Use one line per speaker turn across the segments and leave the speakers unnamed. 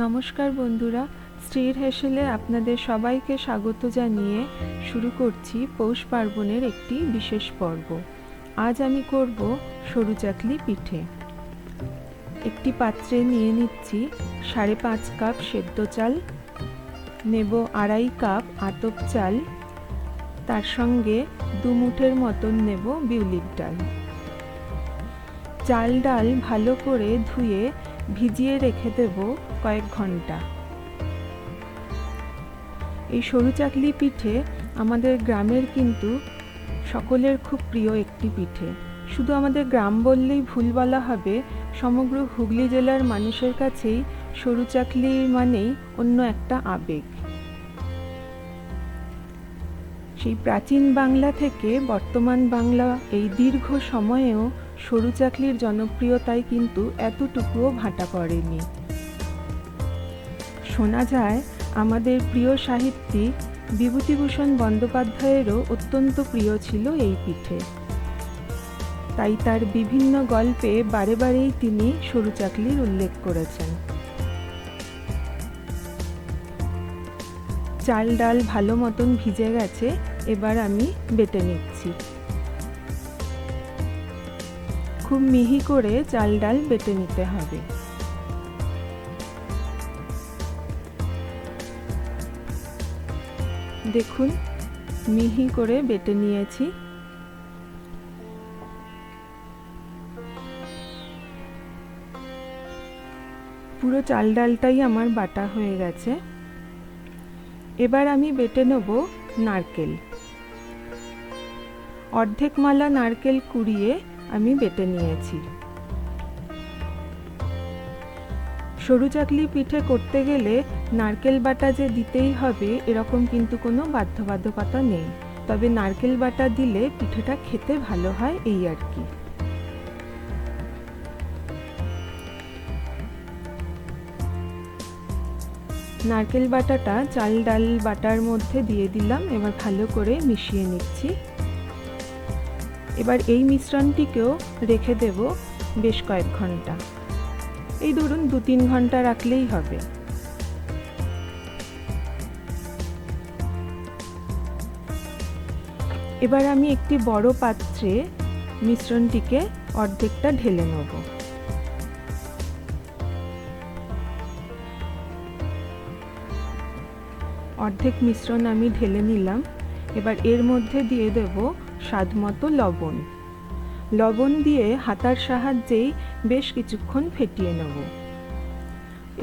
নমস্কার বন্ধুরা, স্ত্রীর হেসেলে আপনাদের সবাইকে স্বাগত জানিয়ে শুরু করছি পৌষ পার্বণের একটি বিশেষ পর্ব। আজ আমি করব সরু চাকলি পিঠে। একটি পাত্রে নিয়ে নিচ্ছি 5.5 কাপ সেদ্ধ চাল, নেব 2.5 কাপ আতপ চাল, তার সঙ্গে 2 মুঠের মতন নেব বিউলির ডাল। চাল ডাল ভালো করে ধুয়ে ভিজিয়ে রেখে দেব কয়েক ঘন্টা। এই সরু চাকলি পিঠে আমাদের গ্রামের কিন্তু সকলের খুব প্রিয় একটি পিঠে। শুধু আমাদের গ্রাম বললেই ভুল বলা হবে, সমগ্র হুগলি জেলার মানুষের কাছেই সরু চাকলি মানেই অন্য একটা আবেগ। সেই প্রাচীন বাংলা থেকে বর্তমান বাংলা এই দীর্ঘ সময়েও সরু চাকলির জনপ্রিয়তায় কিন্তু এতটুকুও ভাটা পড়েনি। শোনা যায় আমাদের প্রিয় সাহিত্যিক বিভূতিভূষণ বন্দ্যোপাধ্যায়েরও অত্যন্ত প্রিয় ছিল এই পিঠে। তাই তার বিভিন্ন গল্পে বারে বারেই তিনি সরু চাকলির উল্লেখ করেছেন। চাল ডাল ভালো মতন ভিজে গেছে, এবার আমি বেটে নিচ্ছি। খুব মিহি করে চাল ডাল বেটে নিতে হবে। দেখুন, মিহি করে বেটে নিয়েছি। পুরো চাল ডালটাই আমার বাটা হয়ে গেছে। এবার আমি বেটে নেব নারকেল। অর্ধেক মালা নারকেল কুড়িয়ে আমি বেটে নিয়েছি। সরু চাকলি পিঠে করতে গেলে নারকেল বাটা যে দিতেই হবে এরকম কিন্তু কোনো বাধ্যবাধকতা নেই, তবে নারকেল বাটা দিলে পিঠেটা খেতে ভালো হয়, এই আর কি। নারকেল বাটাটা চাল ডাল বাটার মধ্যে দিয়ে দিলাম, এবার ভালো করে মিশিয়ে নিচ্ছি। এবার এই মিশ্রণটিকেও রেখে দেব বেশ কয়েক ঘন্টা। এই ধরুন 2-3 ঘন্টা রাখলেই হবে। এবার আমি একটি বড় পাত্রে মিশ্রণটিকে অর্ধেকটা ঢেলে নেব। অর্ধেক মিশ্রণ আমি ঢেলে নিলাম। এবার এর মধ্যে দিয়ে দেব স্বাদমতো লবণ। লবণ দিয়ে হাতার সাহায্যেই বেশ কিছুক্ষণ ফেটিয়ে নেব।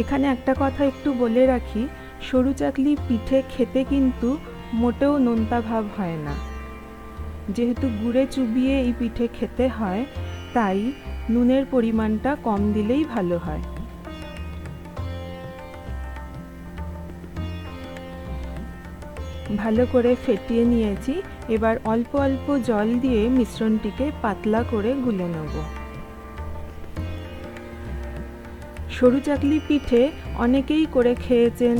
এখানে একটা কথা একটু বলে রাখি, সরু চাকলি পিঠে খেতে কিন্তু মোটেও নোনতা ভাব হয় না। যেহেতু গুড়ে চুবিয়ে এই পিঠে খেতে হয়, তাই নুনের পরিমাণটা কম দিলেই ভালো হয়। ভালো করে ফেটিয়ে নিয়েছি। এবার অল্প অল্প জল দিয়ে মিশ্রণটিকে পাতলা করে গুলে নেব। সরু চাকলি পিঠে অনেকেই করে খেয়েছেন,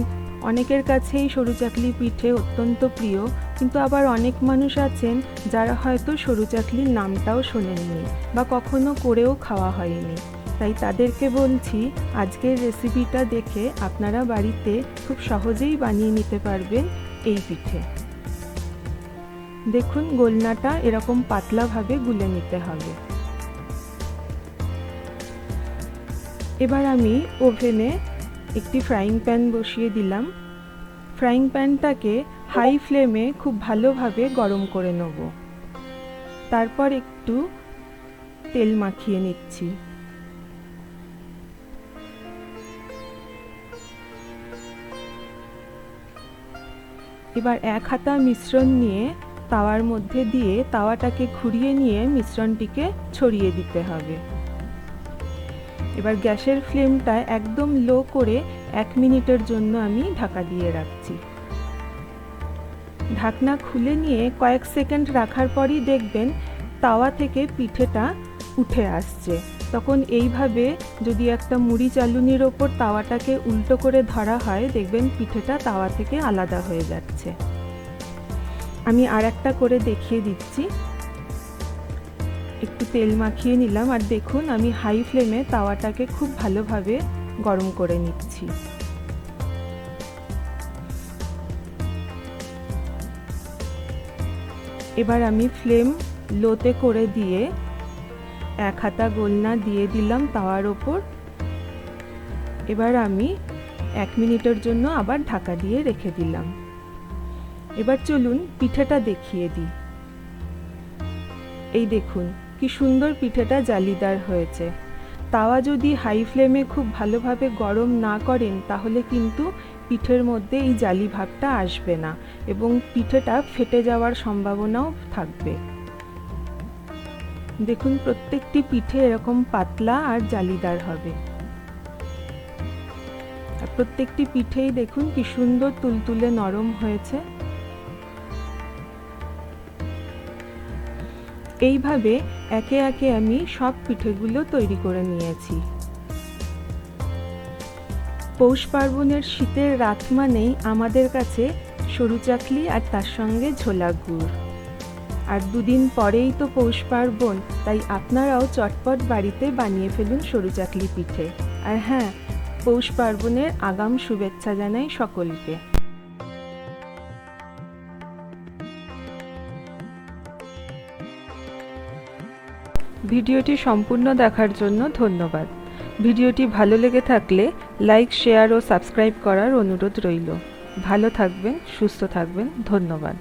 অনেকের কাছেই সরু চাকলি পিঠে অত্যন্ত প্রিয়, কিন্তু আবার অনেক মানুষ আছেন যারা হয়তো সরু চাকলির নামটাও শোনেননি বা কখনো করেও খাওয়া হয়নি। তাই তাদেরকে বলছি, আজকের রেসিপিটা দেখে আপনারা বাড়িতে খুব সহজেই বানিয়ে নিতে পারবেন এই পিঠে। দেখুন, গোলনাটা এরকম পাতলাভাবে গুলে নিতে হবে। এবার আমি ওভেনে একটি ফ্রাইং প্যান বসিয়ে দিলাম। ফ্রাইং প্যানটাকে হাই ফ্লেমে খুব ভালোভাবে গরম করে নেব। তারপর একটু তেল মাখিয়ে নিচ্ছি। এবার 1 হাতা মিশ্রণ নিয়ে তাওয়ার মধ্যে দিয়ে তাওয়াটাকে ঘুরিয়ে নিয়ে মিশ্রণটিকে ছড়িয়ে দিতে হবে। এবার গ্যাসের ফ্লেমটা একদম লো করে 1 মিনিটের জন্য আমি ঢাকা দিয়ে রাখছি। ঢাকনা খুলে নিয়ে কয়েক সেকেন্ড রাখার পরই দেখবেন তাওয়া থেকে পিঠেটা উঠে আসছে। তখন এইভাবে যদি একটা মুড়ি চালুনির ওপর তাওয়াটাকে উল্টো করে ধরা হয়, দেখবেন পিঠেটা তাওয়া থেকে আলাদা হয়ে যাচ্ছে। আমি আর একটা করে দেখিয়ে দিচ্ছি। একটু তেল মাখিয়ে নিলাম, আর দেখুন আমি হাই ফ্লেমে তাওয়াটাকে খুব ভালোভাবে গরম করে নিচ্ছি। এবার আমি ফ্লেম লোতে করে দিয়ে 1 হাতা গোলনা দিয়ে দিলাম তাওয়ার ওপর। এবার আমি 1 মিনিটের জন্য আবার ঢাকা দিয়ে রেখে দিলাম। এবার চলুন পিঠেটা দেখিয়ে দিই। এই দেখুন কি সুন্দর পিঠেটা জালিদার হয়েছে। তাওয়া যদি হাই ফ্লেমে খুব ভালোভাবে গরম না করেন তাহলে কিন্তু পিঠের মধ্যে এই জালি ভাবটা আসবে না এবং পিঠেটা ফেটে যাওয়ার সম্ভাবনাও থাকবে। দেখুন প্রত্যেকটি পিঠে এরকম পাতলা আর জালিদার হবে। আর প্রত্যেকটি পিঠেই দেখুন কি সুন্দর তুলতুলে নরম হয়েছে। এইভাবে একে একে আমি সব পিঠেগুলো তৈরি করে নিয়েছি। পৌষ পার্বণের শীতের রাত মানেই আমাদের কাছে সরু চাকলি আর তার সঙ্গে ঝোলা গুড়। আর 2 দিন পরেই তো পৌষ পার্বণ, তাই আপনারাও চটপট বাড়িতে বানিয়ে ফেলুন সরু চাকলি পিঠে। আর হ্যাঁ, পৌষ পার্বণের আগাম শুভেচ্ছা জানাই সকলকে। ভিডিওটি সম্পূর্ণ দেখার জন্য ধন্যবাদ। ভিডিওটি ভালো লেগে থাকলে লাইক, শেয়ার ও সাবস্ক্রাইব করার অনুরোধ রইল। ভালো থাকবেন, সুস্থ থাকবেন। ধন্যবাদ।